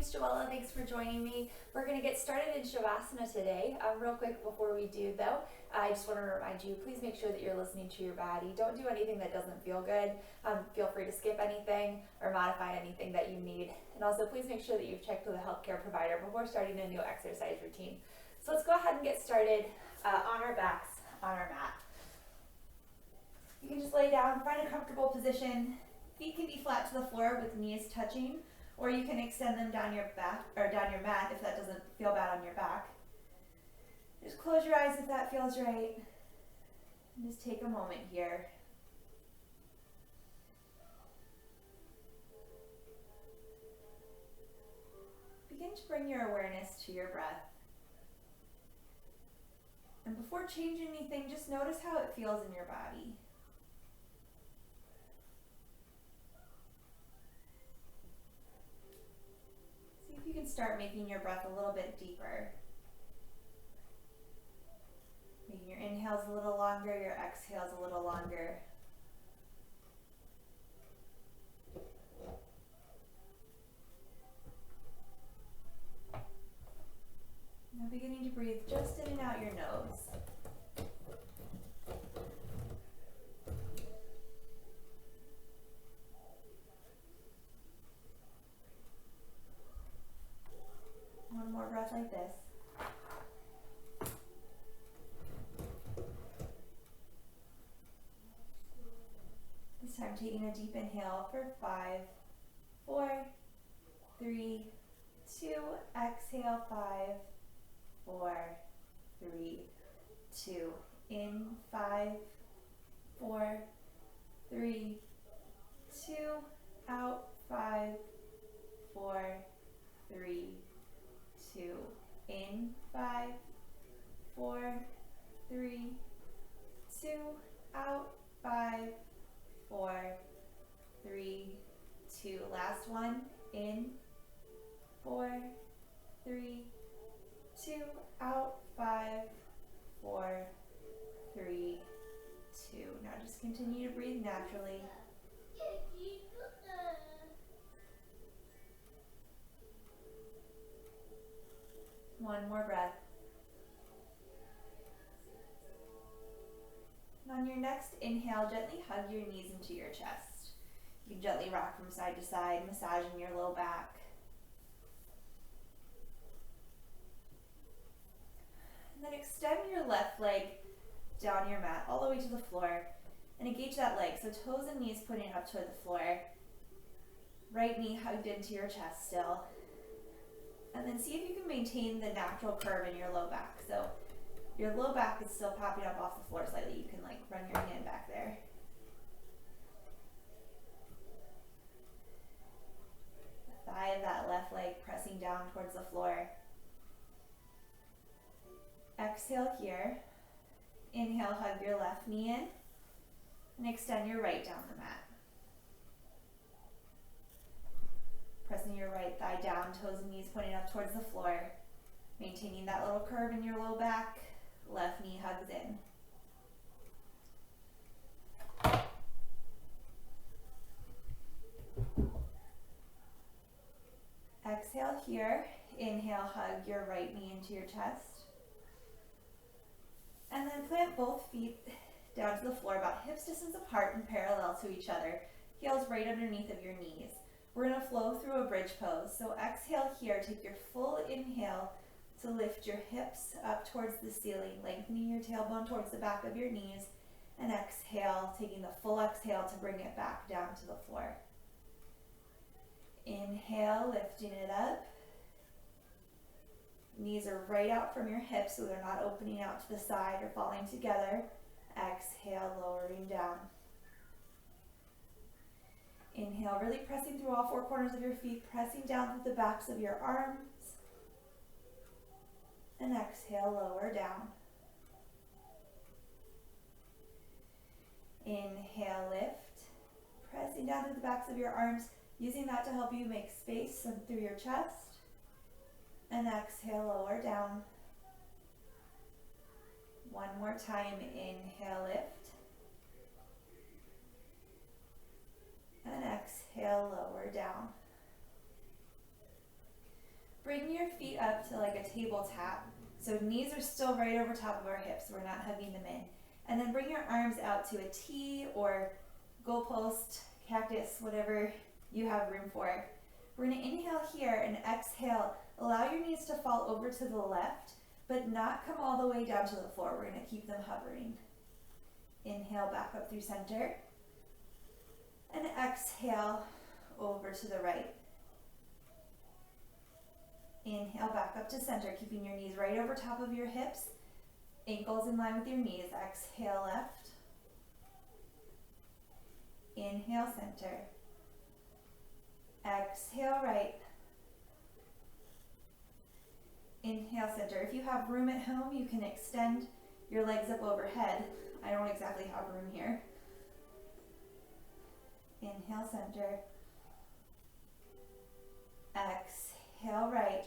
name's Joella. Thanks for joining me. We're going to get started in Shavasana today. Real quick before we do though, I just want to remind you, please make sure that you're listening to your body. Don't do anything that doesn't feel good. Feel free to skip anything or modify anything that you need. And also please make sure that you've checked with a healthcare provider before starting a new exercise routine. So let's go ahead and get started on our backs, on our mat. You can just lay down, find a comfortable position. Feet can be flat to the floor with knees touching, or you can extend them down your back or down your mat if that doesn't feel bad on your back. Just close your eyes if that feels right. And just take a moment here. Begin to bring your awareness to your breath. And before changing anything, just notice how it feels in your body. See if you can start making your breath a little bit deeper. Making your inhales a little longer, your exhales a little longer. Now beginning to breathe just in and out your nose. One more breath like this. This time taking a deep inhale for 5, 4, 3, 2, exhale 5, 4, 3, 2, in 5, 4, 3, 2, out 5, 4, 3, 2, in 5, 4, 3, 2, out 5, 4, 3, 2. Last one, in 4, 3, 2, out 5, 4, 3, 2. Now just continue to breathe naturally. One more breath. And on your next inhale, gently hug your knees into your chest. You can gently rock from side to side, massaging your low back. And then extend your left leg down your mat all the way to the floor and engage that leg. So toes and knees pointing up toward the floor. Right knee hugged into your chest still. And then see if you can maintain the natural curve in your low back. So your low back is still popping up off the floor slightly. You can run your hand back there. The thigh of that left leg pressing down towards the floor. Exhale here. Inhale, hug your left knee in. And extend your right down the mat. Pressing your right thigh down, toes and knees pointing up towards the floor. Maintaining that little curve in your low back. Left knee hugs in. Exhale here. Inhale, hug your right knee into your chest. And then plant both feet down to the floor about hips distance apart and parallel to each other. Heels right underneath of your knees. We're going to flow through a bridge pose. So exhale here, take your full inhale to lift your hips up towards the ceiling, lengthening your tailbone towards the back of your knees, and exhale, taking the full exhale to bring it back down to the floor. Inhale, lifting it up. Knees are right out from your hips so they're not opening out to the side or falling together. Exhale, lowering down. Inhale, really pressing through all four corners of your feet, pressing down through the backs of your arms. And exhale, lower down. Inhale, lift. Pressing down through the backs of your arms, using that to help you make space through your chest. And exhale, lower down. One more time, inhale, lift. And exhale, lower down. Bring your feet up to like a table tap. So knees are still right over top of our hips. We're not hugging them in. And then bring your arms out to a T or goalpost, cactus, whatever you have room for. We're going to inhale here and exhale. Allow your knees to fall over to the left, but not come all the way down to the floor. We're going to keep them hovering. Inhale back up through center. And exhale over to the right. Inhale back up to center, keeping your knees right over top of your hips. Ankles in line with your knees. Exhale left. Inhale center. Exhale right. Inhale center. If you have room at home, you can extend your legs up overhead. I don't exactly have room here. Inhale center. Exhale right.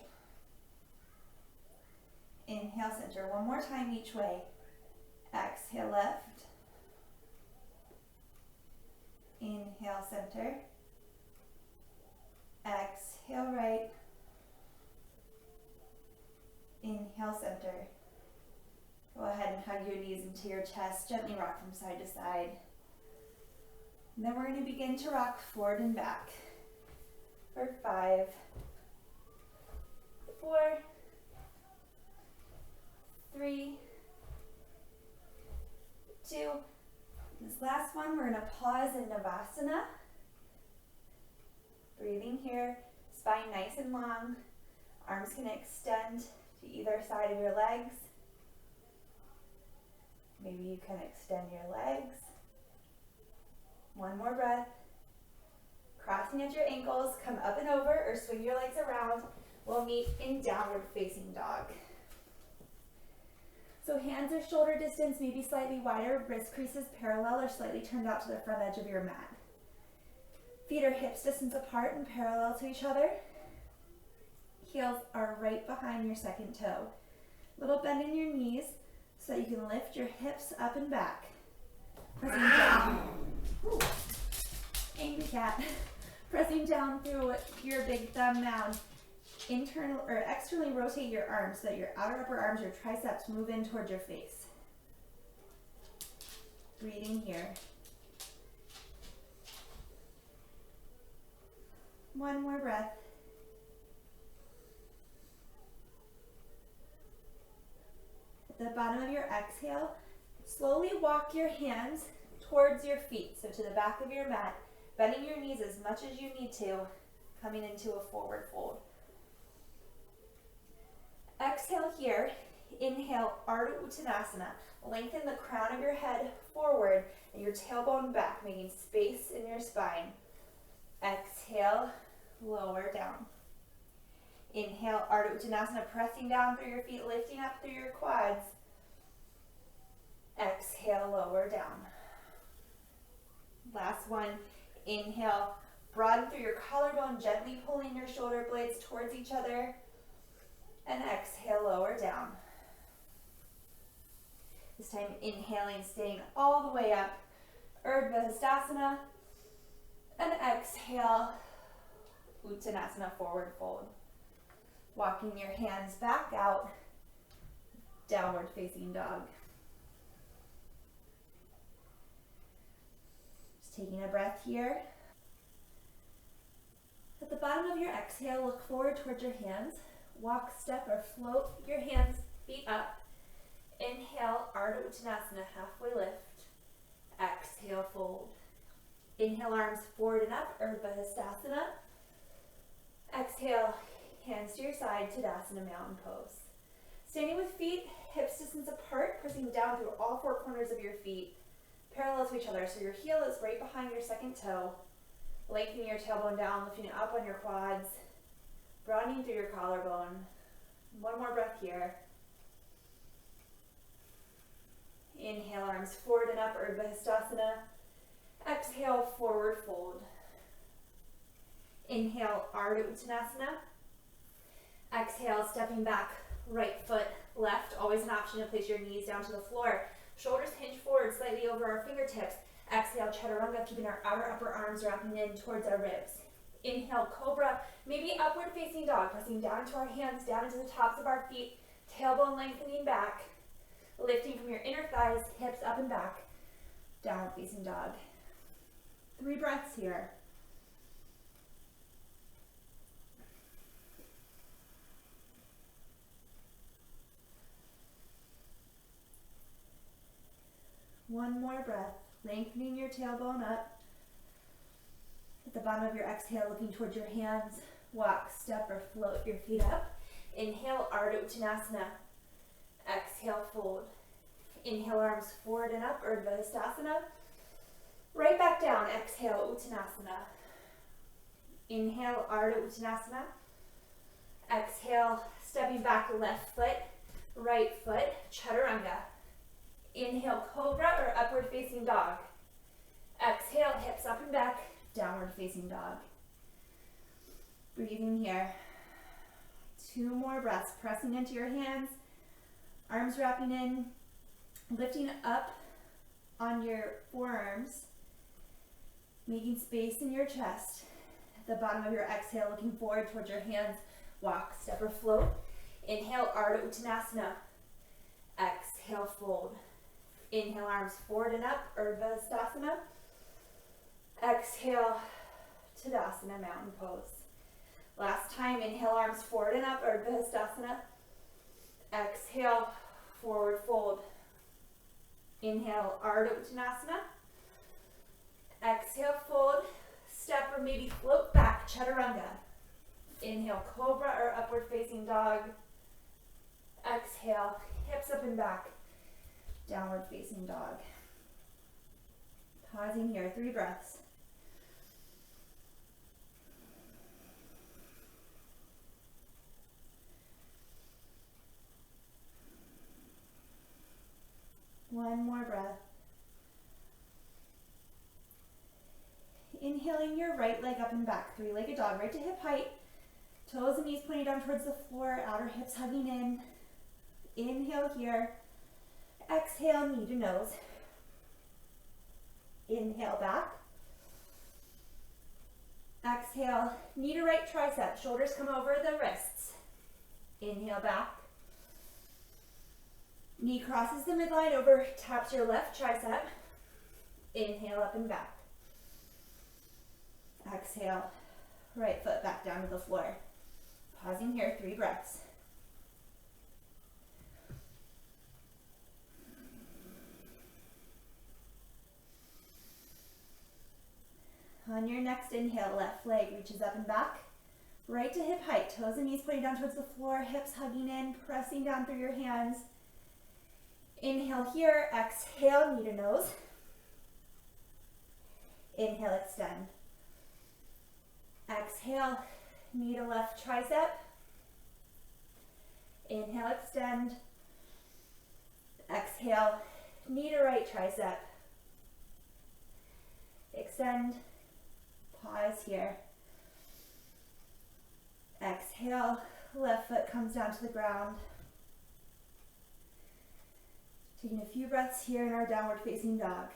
Inhale center. One more time each way. Exhale left. Inhale center. Exhale right. Inhale center. Go ahead and hug your knees into your chest. Gently rock from side to side. And then we're going to begin to rock forward and back for 5, 4, 3, 2. This last one, we're going to pause in Navasana. Breathing here, spine nice and long. Arms can extend to either side of your legs. Maybe you can extend your legs. One more breath. Crossing at your ankles, come up and over or swing your legs around. We'll meet in downward facing dog. So hands are shoulder distance, maybe slightly wider, wrist creases parallel or slightly turned out to the front edge of your mat. Feet are hips distance apart and parallel to each other. Heels are right behind your second toe. Little bend in your knees so that you can lift your hips up and back. Pressing down. Ooh. Angry cat. Pressing down through your big thumb mound. Internal or externally rotate your arms so that your outer upper arms, your triceps move in towards your face. Breathing here. One more breath. At the bottom of your exhale, slowly walk your hands towards your feet, so to the back of your mat, bending your knees as much as you need to, coming into a forward fold. Exhale here, inhale Ardha Uttanasana. Lengthen the crown of your head forward and your tailbone back, making space in your spine. Exhale, lower down. Inhale Ardha Uttanasana, pressing down through your feet, lifting up through your quads. Exhale, lower down. Last one, inhale, broaden through your collarbone, gently pulling your shoulder blades towards each other. And exhale, lower down. This time inhaling, staying all the way up, Urdhva Hastasana. And exhale, Uttanasana, forward fold. Walking your hands back out, downward facing dog. Just taking a breath here. At the bottom of your exhale, look forward towards your hands. Walk, step, or float your hands, feet up. Inhale, Ardha Uttanasana, halfway lift. Exhale, fold. Inhale, arms forward and up, Urdhva Hastasana. Exhale, hands to your side, Tadasana, mountain pose. Standing with feet hips distance apart, pressing down through all four corners of your feet, parallel to each other, so your heel is right behind your second toe. Lengthening your tailbone down, lifting it up on your quads, broadening through your collarbone. One more breath here. Inhale, arms forward and up, Urdhva Hastasana. Exhale, forward fold. Inhale, Ardha Uttanasana. Exhale, stepping back, right foot, left. Always an option to place your knees down to the floor. Shoulders hinge forward slightly over our fingertips. Exhale, Chaturanga, keeping our outer upper arms wrapping in towards our ribs. Inhale, cobra, maybe upward facing dog, pressing down into our hands, down into the tops of our feet, tailbone lengthening back, lifting from your inner thighs, hips up and back, downward facing dog. 3 breaths here. One more breath, lengthening your tailbone up. At the bottom of your exhale, looking towards your hands, walk, step, or float your feet up. Inhale, Ardha Uttanasana. Exhale, fold. Inhale, arms forward and up, Urdhva Hastasana. Right back down, exhale, Uttanasana. Inhale, Ardha Uttanasana. Exhale, stepping back, left foot, right foot, Chaturanga. Inhale, cobra or upward facing dog. Exhale, hips up and back, downward facing dog. Breathing here. 2 more breaths, pressing into your hands, arms wrapping in, lifting up on your forearms, making space in your chest. At the bottom of your exhale, looking forward towards your hands, walk, step, or float. Inhale, Ardha Uttanasana. Exhale, fold. Inhale, arms forward and up, Urdhva Hastasana. Exhale, Tadasana, mountain pose. Last time, inhale, arms forward and up, Urdhva Hastasana. Exhale, forward fold. Inhale, Ardha Uttanasana. Exhale, fold, step or maybe float back, Chaturanga. Inhale, cobra or upward facing dog. Exhale, hips up and back, downward facing dog. Pausing here, 3 breaths. One more breath. Inhaling your right leg up and back, 3-legged dog, right to hip height. Toes and knees pointing down towards the floor, outer hips hugging in. Inhale here. Exhale, knee to nose. Inhale back. Exhale, knee to right tricep, shoulders come over the wrists. Inhale back. Knee crosses the midline over, taps your left tricep. Inhale up and back. Exhale, right foot back down to the floor. Pausing here, 3 breaths. On your next inhale, left leg reaches up and back. Right to hip height, toes and knees pointing down towards the floor, hips hugging in, pressing down through your hands. Inhale here, exhale, knee to nose. Inhale, extend. Exhale, knee to left tricep. Inhale, extend. Exhale, knee to right tricep. Extend. Pause here. Exhale, left foot comes down to the ground. Taking a few breaths here in our downward facing dog.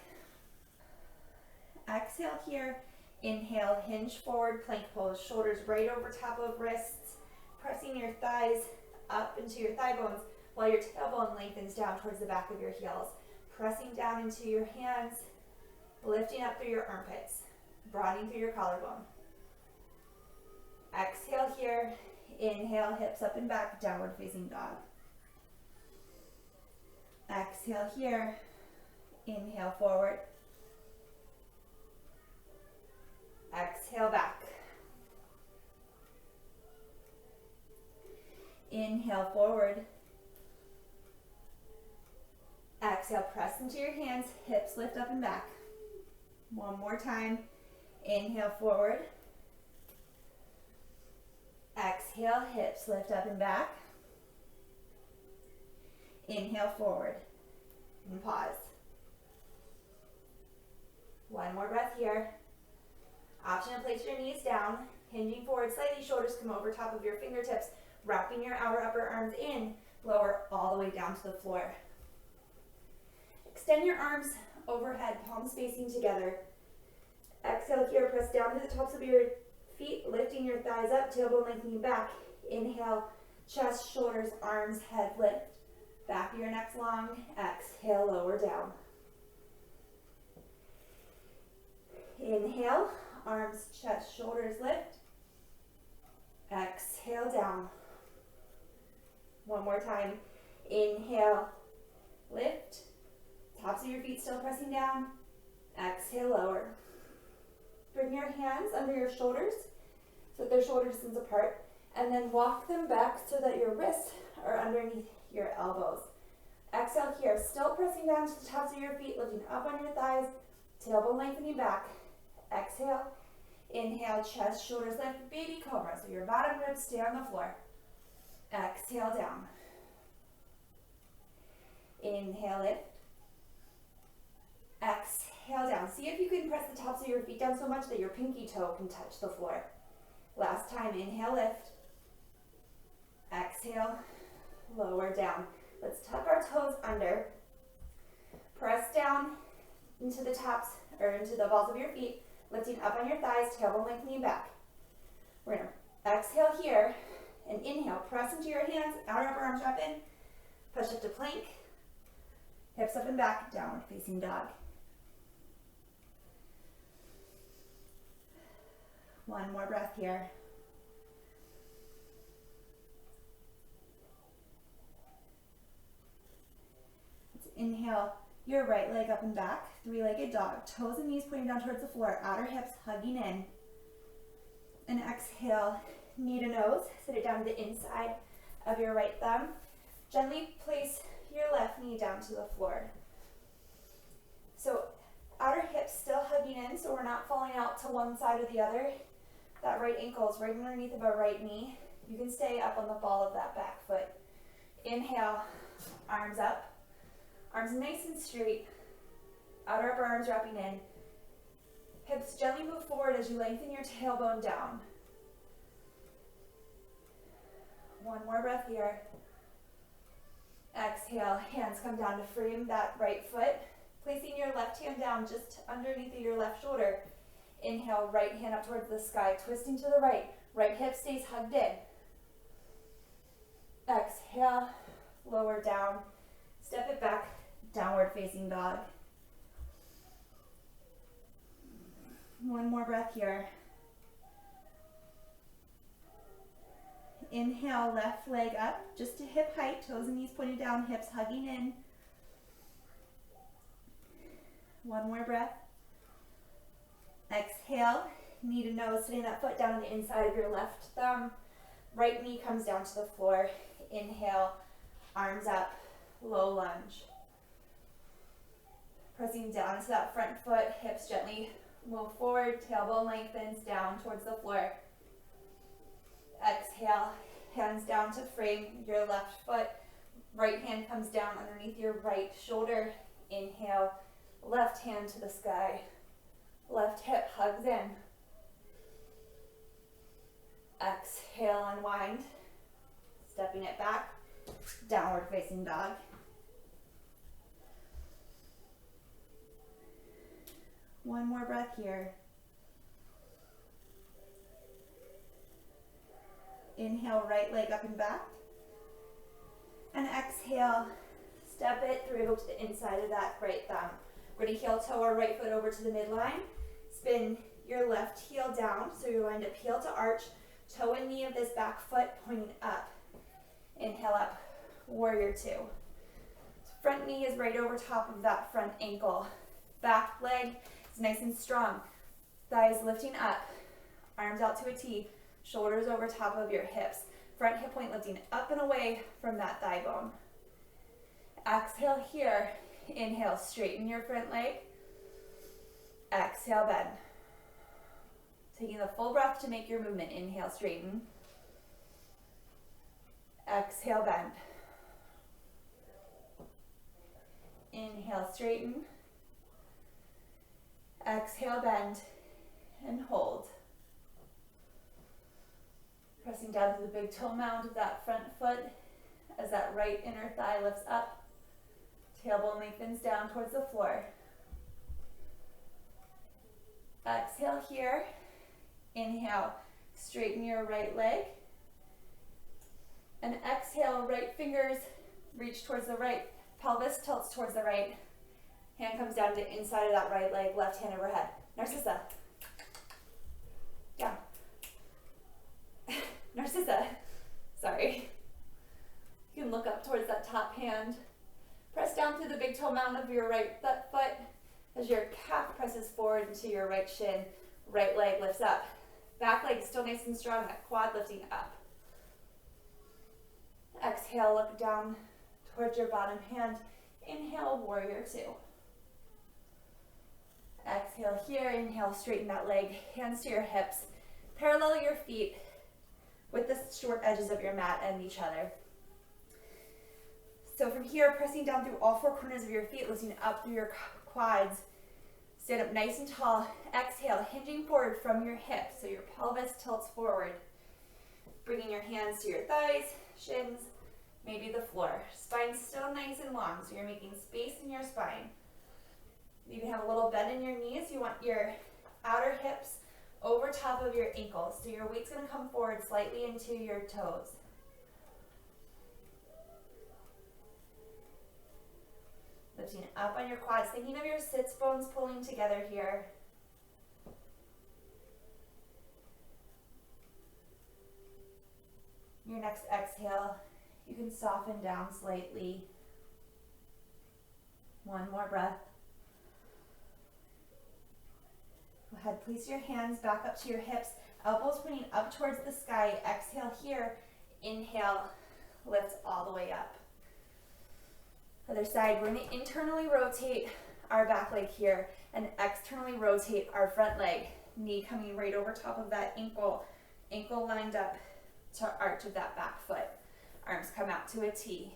Exhale here. Inhale, hinge forward, plank pose. Shoulders right over top of wrists. Pressing your thighs up into your thigh bones while your tailbone lengthens down towards the back of your heels. Pressing down into your hands, lifting up through your armpits, broadening through your collarbone. Exhale here. Inhale, hips up and back, downward facing dog. Exhale here. Inhale forward. Exhale back. Inhale forward. Exhale, press into your hands, hips lift up and back. One more time. Inhale forward. Exhale, hips lift up and back. Inhale forward. And pause. One more breath here. Option to place your knees down, hinging forward slightly, shoulders come over top of your fingertips, wrapping your outer upper arms in, lower all the way down to the floor. Extend your arms overhead, palms facing together. Exhale here, press down to the tops of your feet, lifting your thighs up, tailbone lengthening back. Inhale, chest, shoulders, arms, head lift. Back of your neck's long. Exhale, lower down. Inhale, arms, chest, shoulders lift. Exhale, down. One more time. Inhale, lift. Tops of your feet still pressing down. Exhale, lower. Bring your hands under your shoulders so that they're shoulder distance apart, and then walk them back so that your wrists are underneath your elbows. Exhale here, still pressing down to the tops of your feet, lifting up on your thighs, tailbone lengthening back. Exhale. Inhale, chest, shoulders lift, baby cobra. So your bottom ribs stay on the floor. Exhale, down. Inhale, lift. Exhale, down. See if you can press the tops of your feet down so much that your pinky toe can touch the floor. Last time, inhale, lift. Exhale, lower down. Let's tuck our toes under. Press down into the tops, or into the balls of your feet, lifting up on your thighs, tailbone lengthening back. We're going to exhale here, and inhale, press into your hands, outer upper arms wrap in, push up to plank, hips up and back, downward facing dog. One more breath here. Let's inhale your right leg up and back, three-legged dog, toes and knees pointing down towards the floor, outer hips hugging in. And exhale, knee to nose, sit it down to the inside of your right thumb. Gently place your left knee down to the floor. So outer hips still hugging in, so we're not falling out to one side or the other. That right ankle is right underneath of our right knee. You can stay up on the ball of that back foot. Inhale, arms up. Arms nice and straight. Outer upper arms wrapping in. Hips gently move forward as you lengthen your tailbone down. One more breath here. Exhale, hands come down to frame that right foot. Placing your left hand down just underneath of your left shoulder. Inhale, right hand up towards the sky, twisting to the right. Right hip stays hugged in. Exhale, lower down. Step it back, downward facing dog. One more breath here. Inhale, left leg up, just to hip height, toes and knees pointed down, hips hugging in. One more breath. Exhale, knee to nose, sitting that foot down on the inside of your left thumb. Right knee comes down to the floor. Inhale, arms up, low lunge. Pressing down to that front foot, hips gently move forward, tailbone lengthens down towards the floor. Exhale, hands down to frame your left foot. Right hand comes down underneath your right shoulder. Inhale, left hand to the sky. Left hip hugs in. Exhale, unwind. Stepping it back, downward facing dog. One more breath here. Inhale, right leg up and back. And exhale, step it through to the inside of that right thumb. We're going to heel toe our right foot over to the midline. Spin your left heel down, so you're lined up heel to arch, toe and knee of this back foot pointing up. Inhale up, warrior two. Front knee is right over top of that front ankle. Back leg is nice and strong. Thighs lifting up, arms out to a T, shoulders over top of your hips. Front hip point lifting up and away from that thigh bone. Exhale here. Inhale, straighten your front leg. Exhale, bend. Taking the full breath to make your movement. Inhale, straighten. Exhale, bend. Inhale, straighten. Exhale, bend. And hold. Pressing down to the big toe mound of that front foot as that right inner thigh lifts up. Tailbone lengthens down towards the floor. Exhale here. Inhale, Straighten your right leg. And exhale, right fingers reach towards the right. Pelvis tilts towards the right. Hand comes down to inside of that right leg, left hand overhead. Narcissa. Down. Narcissa. Sorry. You can look up towards that top hand. Press down through the big toe mound of your right foot as your calf presses forward into your right shin. Right leg lifts up. Back leg still nice and strong, that quad lifting up. Exhale, look down towards your bottom hand. Inhale, warrior two. Exhale here, inhale, straighten that leg, hands to your hips. Parallel your feet with the short edges of your mat and each other. So from here, pressing down through all four corners of your feet, lifting up through your quads. Stand up nice and tall. Exhale, hinging forward from your hips, so your pelvis tilts forward. Bringing your hands to your thighs, shins, maybe the floor. Spine still nice and long, so you're making space in your spine. You can have a little bend in your knees. You want your outer hips over top of your ankles, so your weight's going to come forward slightly into your toes. Lifting up on your quads, thinking of your sits bones pulling together here. Your next exhale, you can soften down slightly. One more breath. Go ahead, place your hands back up to your hips, elbows pointing up towards the sky. Exhale here, inhale, lift all the way up. Other side, we're going to internally rotate our back leg here and externally rotate our front leg. Knee coming right over top of that ankle. Ankle lined up to arch of that back foot. Arms come out to a T.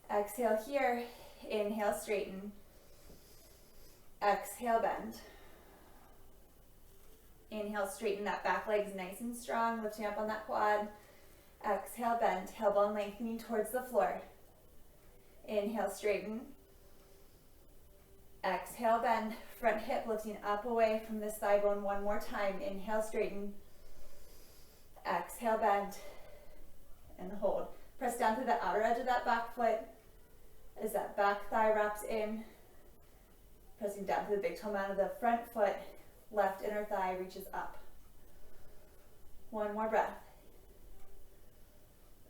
Exhale here, inhale, straighten. Exhale, bend. Inhale, straighten that back leg's nice and strong, lifting up on that quad. Exhale, bend, tailbone lengthening towards the floor. Inhale, straighten. Exhale, bend, front hip lifting up away from this thigh bone one more time. Inhale, straighten. Exhale, bend, and hold. Press down through the outer edge of that back foot as that back thigh wraps in. Pressing down through the big toe mound of the front foot, left inner thigh reaches up. One more breath.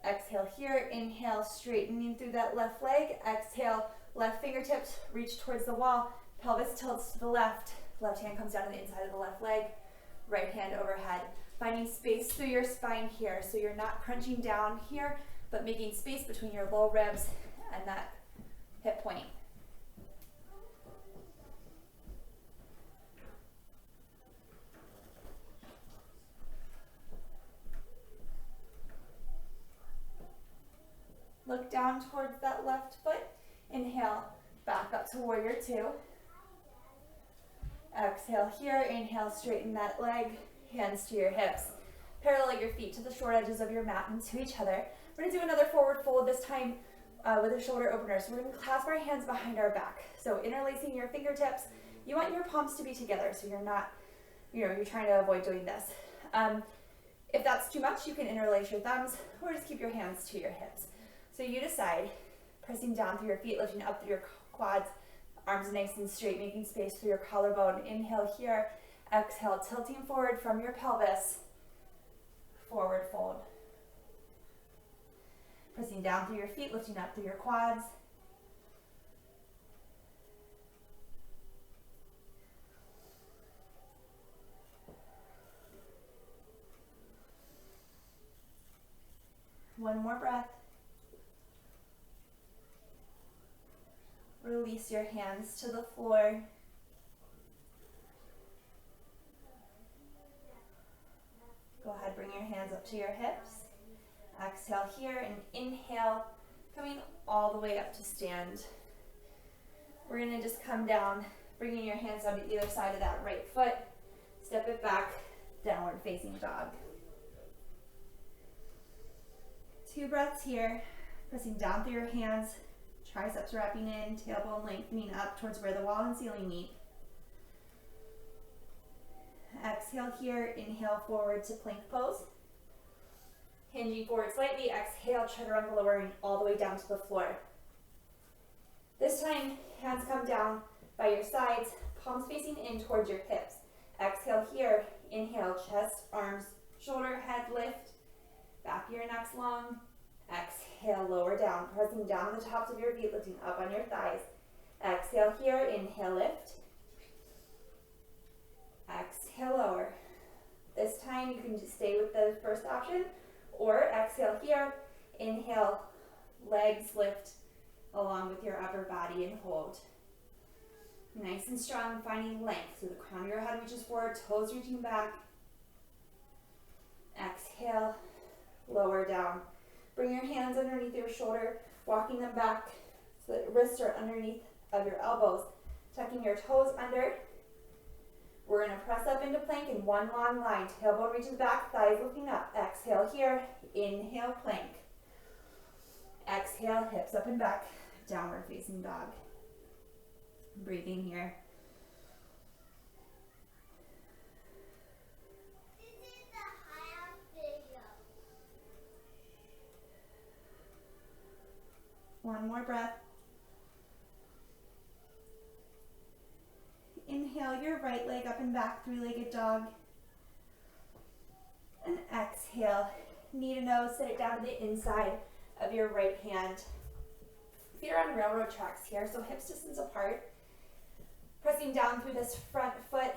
Exhale here, inhale, straightening through that left leg. Exhale, left fingertips reach towards the wall, pelvis tilts to the left. Left hand comes down to the inside of the left leg, right hand overhead. Finding space through your spine here, so you're not crunching down here, but making space between your low ribs and that hip point. Look down towards that left foot. Inhale, back up to warrior two. Exhale here, inhale, straighten that leg, hands to your hips. Parallel your feet to the short edges of your mat and to each other. We're gonna do another forward fold, this time with a shoulder opener. So we're gonna clasp our hands behind our back. So interlacing your fingertips. You want your palms to be together, so you're not, you're trying to avoid doing this. If that's too much, you can interlace your thumbs or just keep your hands to your hips. So you decide, pressing down through your feet, lifting up through your quads, arms nice and straight, making space through your collarbone. Inhale here, exhale, tilting forward from your pelvis, forward fold. Pressing down through your feet, lifting up through your quads. One more breath. Release your hands to the floor. Go ahead, bring your hands up to your hips. Exhale here and inhale, coming all the way up to stand. We're gonna just come down, bringing your hands down to either side of that right foot. Step it back, downward facing dog. 2 breaths here, pressing down through your hands. Triceps wrapping in, tailbone lengthening up towards where the wall and ceiling meet. Exhale. Exhale here, inhale forward to plank pose. Hinging forward slightly, exhale, chaturanga lowering all the way down to the floor. This time, hands come down by your sides, palms facing in towards your hips. Exhale here, inhale, chest, arms, shoulder, head lift, back of your neck's long. Exhale, lower down, pressing down the tops of your feet, lifting up on your thighs. Exhale here, inhale, lift. Exhale, lower. This time you can just stay with the first option, or exhale here, inhale, legs lift along with your upper body and hold. Nice and strong, finding length. So the crown of your head reaches forward, toes reaching back. Exhale, lower down. Bring your hands underneath your shoulder, walking them back so that wrists are underneath of your elbows. Tucking your toes under. We're going to press up into plank in one long line. Tailbone reaches back, thighs lifting up. Exhale here, inhale, plank. Exhale, hips up and back, downward facing dog. Breathing here. One more breath. Inhale your right leg up and back, three-legged dog. And exhale, knee to nose, sit it down to the inside of your right hand. Feet are on railroad tracks here, so hips distance apart. Pressing down through this front foot,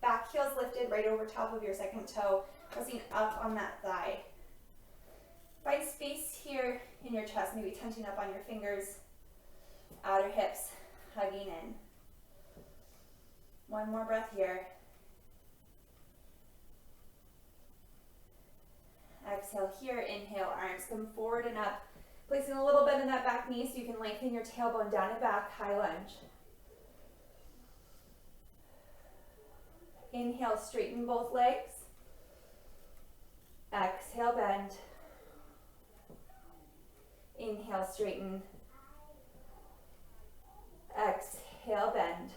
back heels lifted right over top of your second toe, pressing up on that thigh. Find space here in your chest, maybe tension up on your fingers, outer hips hugging in. One more breath here. Exhale here, inhale, arms come forward and up, placing a little bend in that back knee so you can lengthen your tailbone down and back, high lunge. Inhale, straighten both legs. Exhale, bend. Inhale, straighten. Exhale, bend.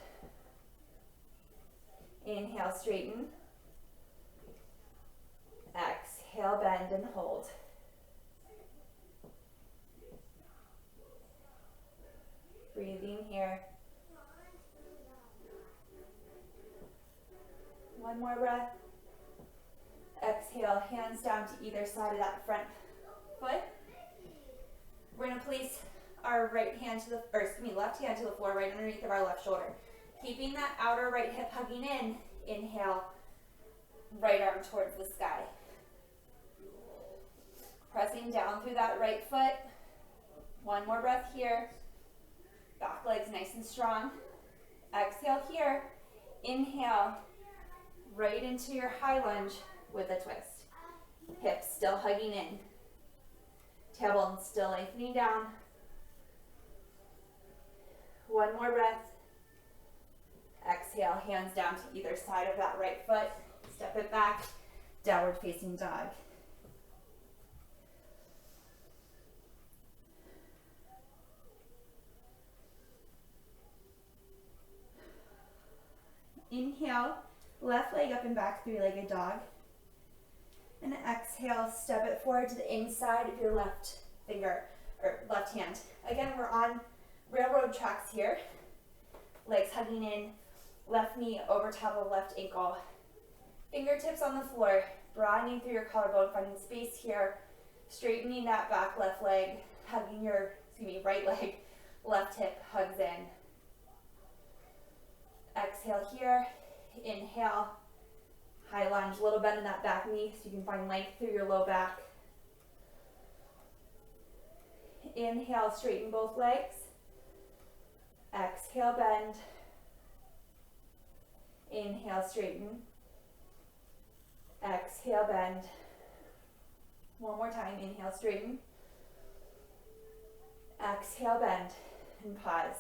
Inhale, straighten. Exhale, bend and hold. Breathing here. One more breath. Exhale, hands down to either side of that front foot. We're going to place our left hand to the floor right underneath of our left shoulder. Keeping that outer right hip hugging in, inhale, right arm towards the sky. Pressing down through that right foot. One more breath here. Back legs nice and strong. Exhale here. Inhale, right into your high lunge with a twist. Hips still hugging in. Tailbone still lengthening down. One more breath. Exhale, hands down to either side of that right foot. Step it back, downward facing dog. Inhale, left leg up and back, three-legged dog. And exhale, step it forward to the inside of your left hand. Again, we're on railroad tracks here. Legs hugging in, left knee over top of left ankle. Fingertips on the floor, broadening through your collarbone, finding space here. Straightening that back left leg, hugging your, right leg, left hip hugs in. Exhale here, inhale, high lunge, little bend in that back knee so you can find length through your low back. Inhale, straighten both legs. Exhale, bend. Inhale, straighten. Exhale, bend. One more time, inhale, straighten. Exhale, bend, and pause.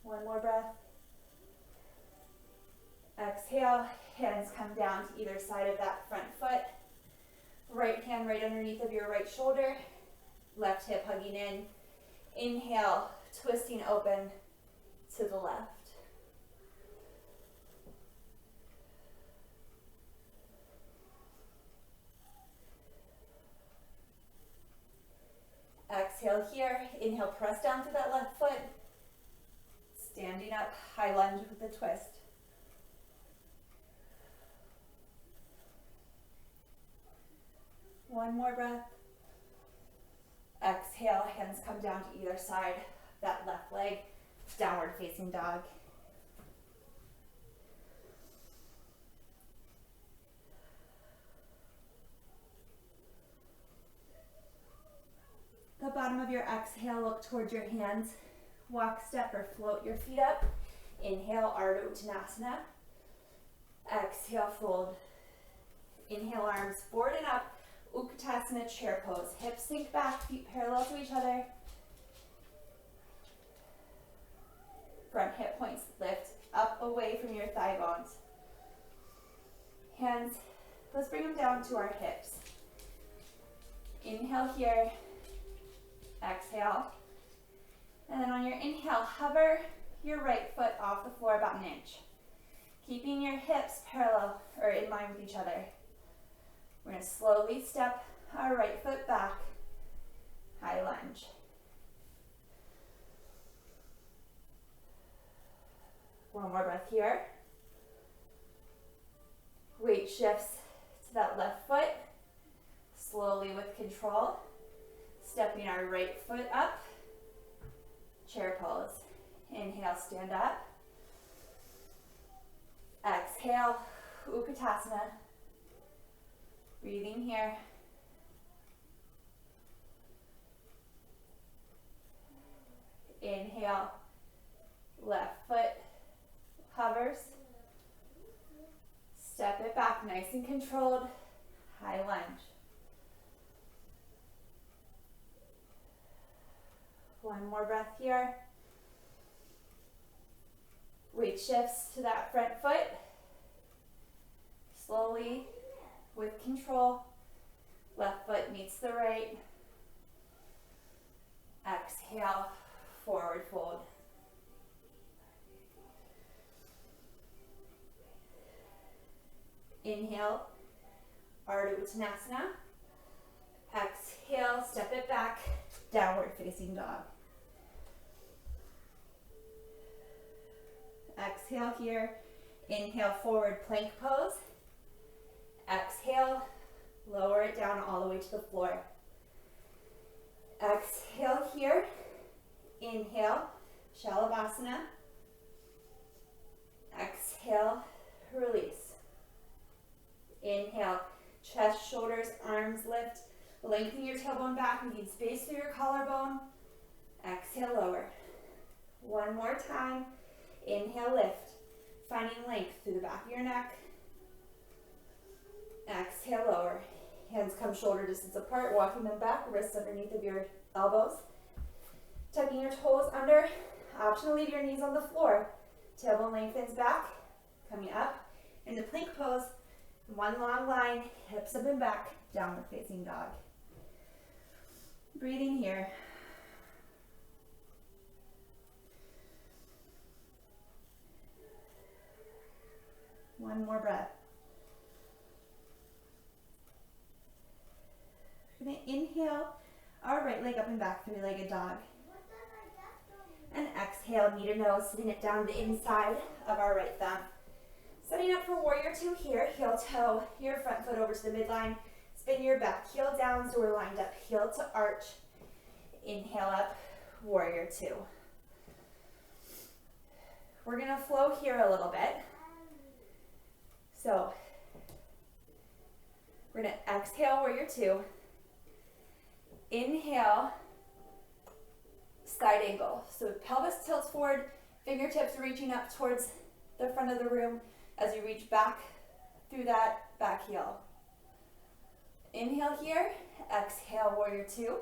One more breath. Exhale, hands come down to either side of that front foot. Right hand right underneath of your right shoulder. left hip hugging in. Inhale, twisting open to the left. Exhale here, inhale, press down through that left foot. Standing up, high lunge with a twist. One more breath. Exhale, hands come down to either side, that left leg, downward facing dog. The bottom of your exhale, look towards your hands. Walk, step, or float your feet up. Inhale, Ardha Uttanasana. Exhale, fold. Inhale, arms forward and up. Utkatasana, chair pose. Hips sink back, feet parallel to each other. Front hip points lift up away from your thigh bones. Hands, let's bring them down to our hips. Inhale here. Exhale. And then on your inhale, hover your right foot off the floor about an inch. Keeping your hips parallel or in line with each other. We're going to slowly step our right foot back, high lunge. One more breath here. Weight shifts to that left foot, slowly with control. Stepping our right foot up, chair pose. Inhale, stand up. Exhale, Utkatasana. Breathing here. Inhale, left foot hovers. Step it back, nice and controlled. High lunge. One more breath here. Weight shifts to that front foot. Slowly, with control. Left foot meets the right. Exhale, forward fold. Inhale, Ardha Uttanasana. Exhale, step it back, downward facing dog. Exhale here. Inhale, forward plank pose. Exhale, lower it down all the way to the floor. Exhale here. Inhale, Shalabhasana. Exhale, release. Inhale, chest, shoulders, arms lift. Lengthen your tailbone back, making space through your collarbone. Exhale, lower. One more time. Inhale, lift. Finding length through the back of your neck. Exhale, lower. Hands come shoulder distance apart, walking them back, wrists underneath of your elbows. Tucking your toes under. Option to leave your knees on the floor. Tailbone lengthens back, coming up into plank pose. One long line, hips up and back, downward facing dog. Breathing here. One more breath. We're going to inhale our right leg up and back, three-legged dog. And exhale, knee to nose, sitting it down the inside of our right thumb. Setting up for warrior two here, heel toe your front foot over to the midline. Spin your back heel down so we're lined up, heel to arch. Inhale up, warrior two. We're going to flow here a little bit. So we're going to exhale, warrior two. Inhale, side angle. So pelvis tilts forward, fingertips reaching up towards the front of the room as you reach back through that back heel. Inhale here, exhale, warrior two.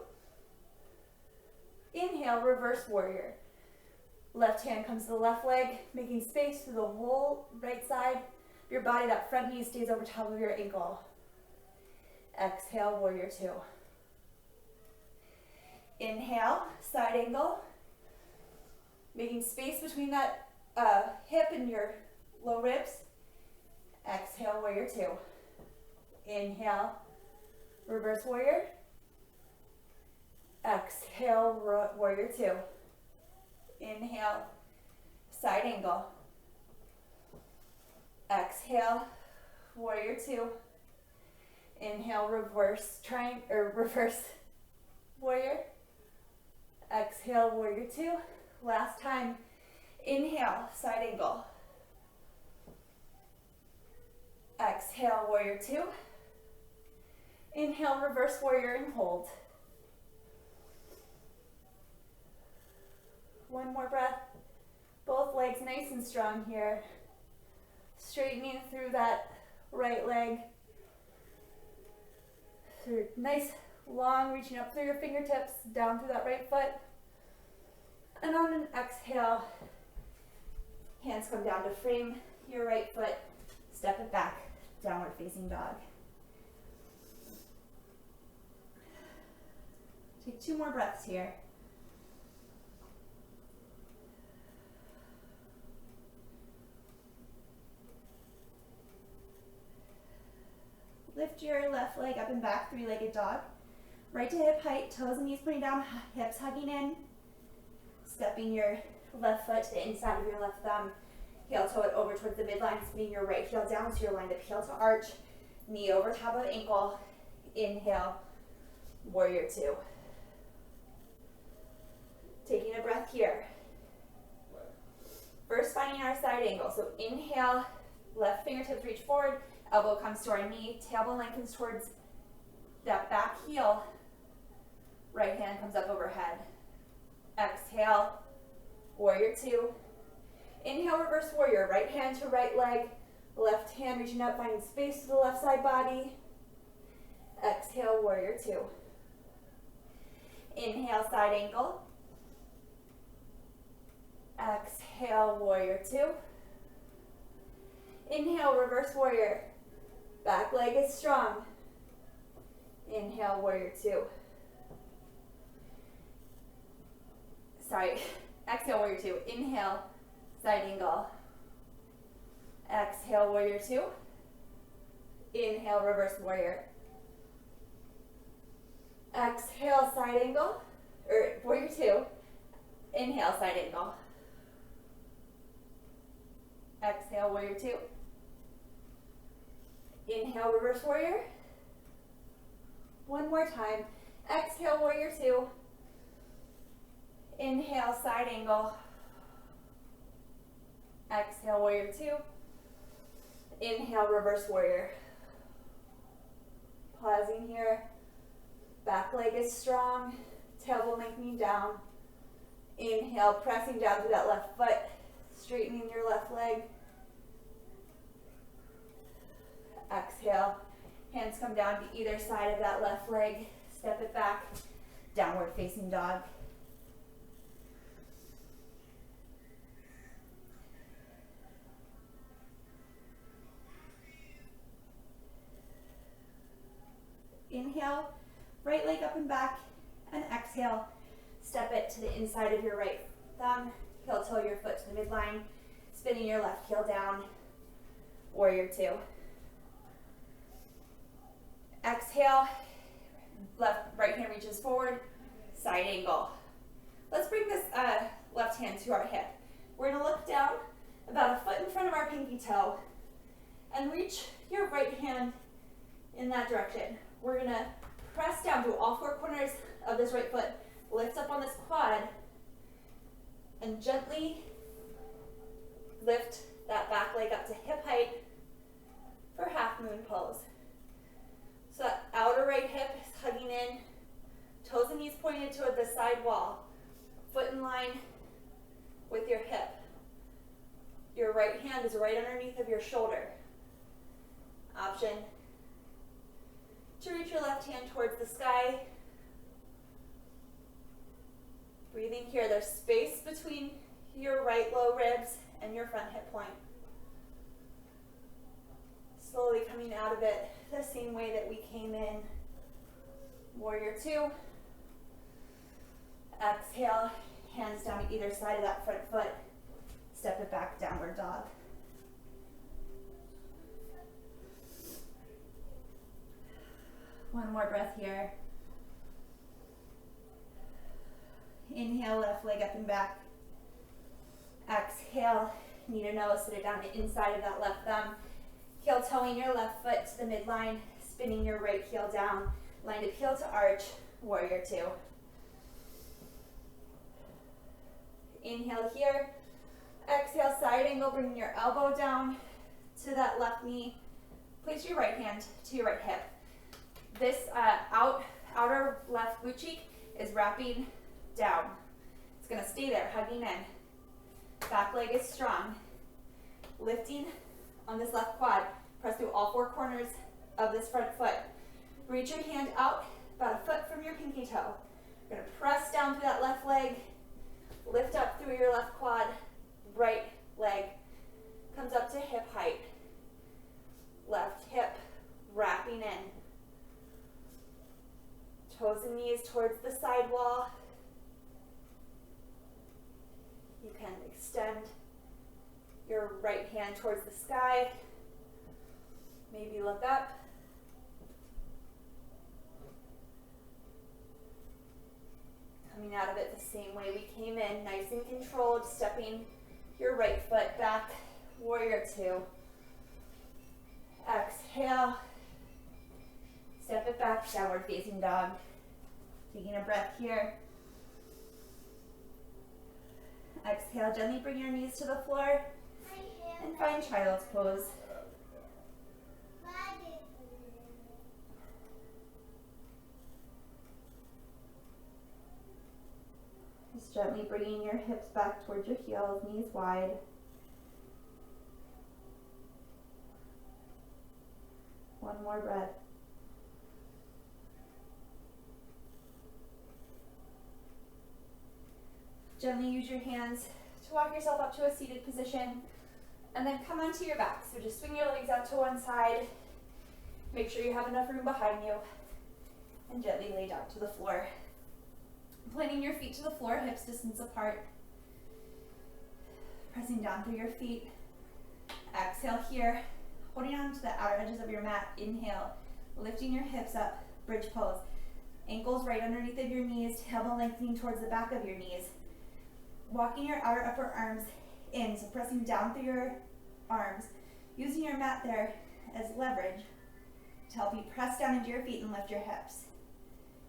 Inhale, reverse warrior. Left hand comes to the left leg, making space through the whole right side of your body. That front knee stays over top of your ankle. Exhale, warrior two. Inhale, side angle. Making space between that hip and your low ribs. Exhale, warrior two. Inhale, reverse warrior. Exhale, warrior two. Inhale, side angle. Exhale, warrior two. Inhale, reverse triangle or reverse warrior. Exhale, warrior two. Last time. Inhale, side angle. Exhale, warrior two. Inhale, reverse warrior and hold. One more breath. Both legs nice and strong here. Straightening through that right leg. Through nice long, reaching up through your fingertips, down through that right foot. And on an exhale, hands come down to frame your right foot, step it back, downward facing dog. Take 2 more breaths here. Lift your left leg up and back, 3-legged dog. Right to hip height, toes and knees pointing down, hips hugging in. Stepping your left foot to the inside of your left thumb. Heel toe it over towards the midline, spinning your right heel down so you're lined up heel to arch. Knee over top of ankle. Inhale, warrior two. Taking a breath here. First finding our side angle. So inhale, left fingertips reach forward, elbow comes to our knee, tailbone lengthens towards that back heel. Right hand comes up overhead. Exhale, warrior two. Inhale, reverse warrior. Right hand to right leg, left hand reaching up, finding space to the left side body. Exhale, warrior two. Inhale, side angle. Exhale, warrior two. Inhale, reverse warrior. Back leg is strong. Inhale, warrior two. Sorry, exhale, warrior two. Inhale, side angle. Exhale, warrior two. Inhale, reverse warrior. Exhale, side angle, or warrior two. Inhale, side angle. Exhale, warrior two. Inhale, reverse warrior. One more time. Exhale, warrior two. Inhale, side angle. Exhale, warrior two. Inhale, reverse warrior. Pausing here. Back leg is strong. Tailbone lengthening down. Inhale, pressing down to that left foot. Straightening your left leg. Exhale. Hands come down to either side of that left leg. Step it back. Downward facing dog. Inhale, right leg up and back, and exhale, step it to the inside of your right thumb, heel toe your foot to the midline, spinning your left heel down, warrior two. Exhale, right hand reaches forward, side angle. Let's bring this left hand to our hip. We're gonna look down about a foot in front of our pinky toe and reach your right hand in that direction. We're gonna press down to all 4 corners of this right foot, lift up on this quad, and gently lift that back leg up to hip height for half moon pose. So that outer right hip is hugging in, toes and knees pointed toward the side wall, foot in line with your hip. Your right hand is right underneath of your shoulder. Option to reach your left hand towards the sky. Breathing here, there's space between your right low ribs and your front hip point. Slowly coming out of it the same way that we came in. Warrior two. Exhale, hands down to either side of that front foot. Step it back, downward dog. One more breath here. Inhale, left leg up and back. Exhale, knee to nose, sit it down the inside of that left thumb. Heel toeing your left foot to the midline, spinning your right heel down. Line of heel to arch, warrior two. Inhale here. Exhale, side angle, bring your elbow down to that left knee. Place your right hand to your right hip. This outer left glute cheek is wrapping down. It's gonna stay there, hugging in. Back leg is strong. Lifting on this left quad. Press through all four corners of this front foot. Reach your hand out about a foot from your pinky toe. You're gonna press down through that left leg. Lift up through your left quad. Right leg comes up to hip height. Left hip wrapping in. Toes and knees towards the side wall. You can extend your right hand towards the sky. Maybe look up. Coming out of it the same way we came in, nice and controlled, stepping your right foot back, warrior two. Exhale, step it back, downward facing dog. Taking a breath here. Exhale, gently bring your knees to the floor and find child's pose. Just gently bringing your hips back towards your heels, knees wide. One more breath. Gently use your hands to walk yourself up to a seated position and then come onto your back. So just swing your legs out to one side. Make sure you have enough room behind you and gently lay down to the floor. Planting your feet to the floor, hips distance apart. Pressing down through your feet. Exhale here, holding on to the outer edges of your mat. Inhale, lifting your hips up, bridge pose. Ankles right underneath of your knees, tailbone lengthening towards the back of your knees. Walking your outer upper arms in, so pressing down through your arms. Using your mat there as leverage to help you press down into your feet and lift your hips.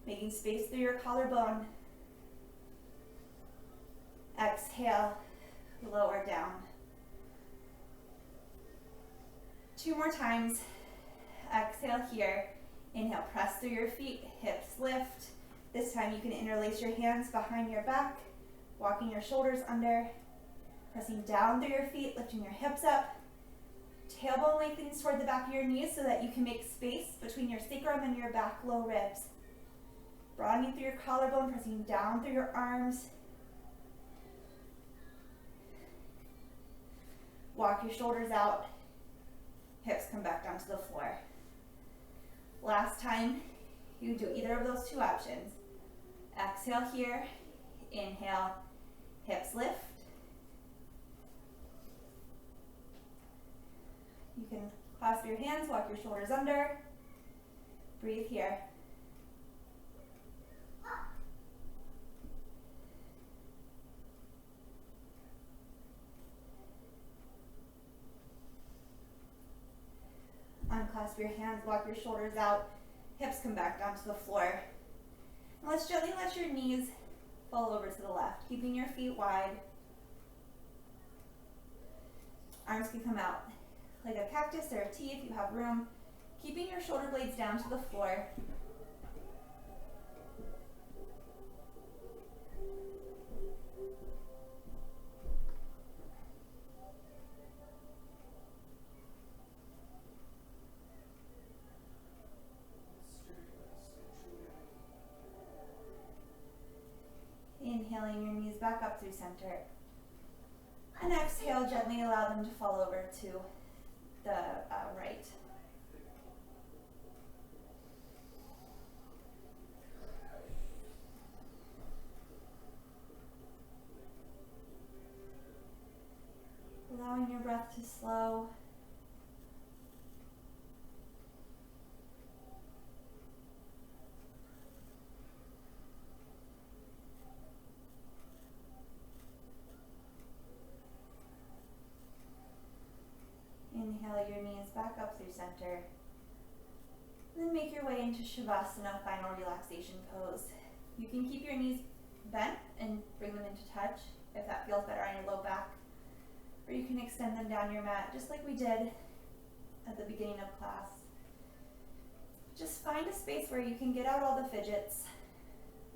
Making space through your collarbone. Exhale, lower down. Two more times. Exhale here. Inhale, press through your feet, hips lift. This time you can interlace your hands behind your back, walking your shoulders under, pressing down through your feet, lifting your hips up. Tailbone lengthens toward the back of your knees so that you can make space between your sacrum and your back low ribs. Broadening through your collarbone, pressing down through your arms. Walk your shoulders out. Hips come back down to the floor. Last time, you can do either of those two options. Exhale here. Inhale, hips lift. You can clasp your hands, walk your shoulders under. Breathe here. Unclasp your hands, walk your shoulders out, hips come back down to the floor. And let's gently let your knees fall over to the left, keeping your feet wide. Arms can come out like a cactus or a T if you have room, keeping your shoulder blades down to the floor. Inhaling your knees back up through center. And exhale, gently allow them to fall over to the right. allowing your breath to slow. Inhale your knees back up through center. Then make your way into Shavasana, final relaxation pose. You can keep your knees bent and bring them into touch if that feels better on your low back. Or you can extend them down your mat just like we did at the beginning of class. Just find a space where you can get out all the fidgets,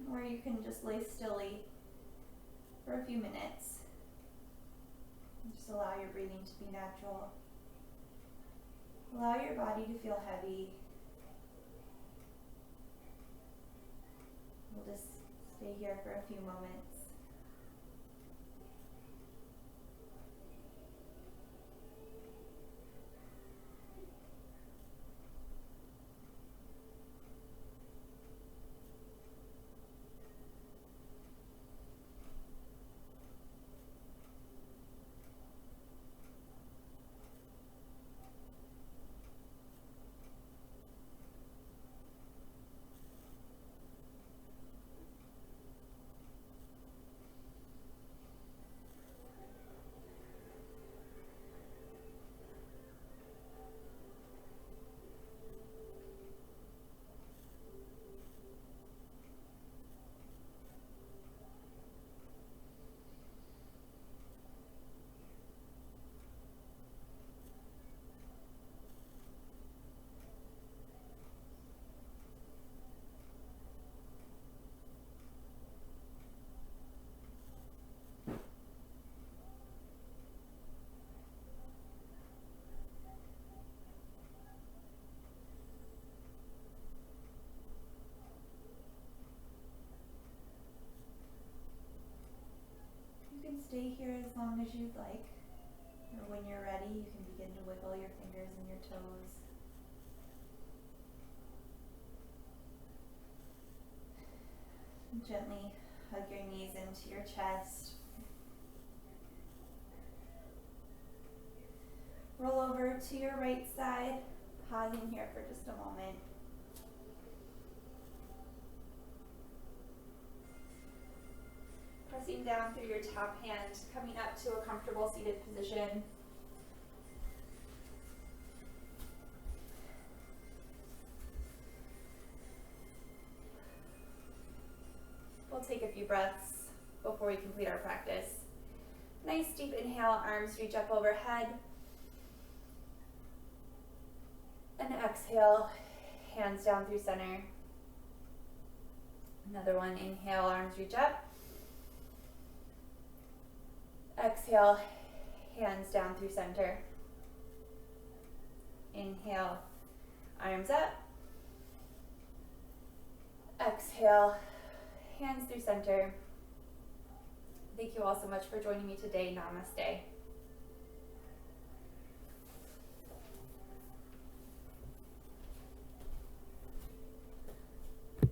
where you can just lay stilly for a few minutes. And just allow your breathing to be natural. Allow your body to feel heavy. We'll just stay here for a few moments. You can stay here as long as you'd like, or when you're ready, you can begin to wiggle your fingers and your toes. And gently hug your knees into your chest. Roll over to your right side, pausing here for just a moment. Pressing down through your top hand, coming up to a comfortable seated position. We'll take a few breaths before we complete our practice. Nice deep inhale, arms reach up overhead. And exhale, hands down through center. Another one, inhale, arms reach up. Exhale, hands down through center. Inhale, arms up. Exhale, hands through center. Thank you all so much for joining me today. Namaste.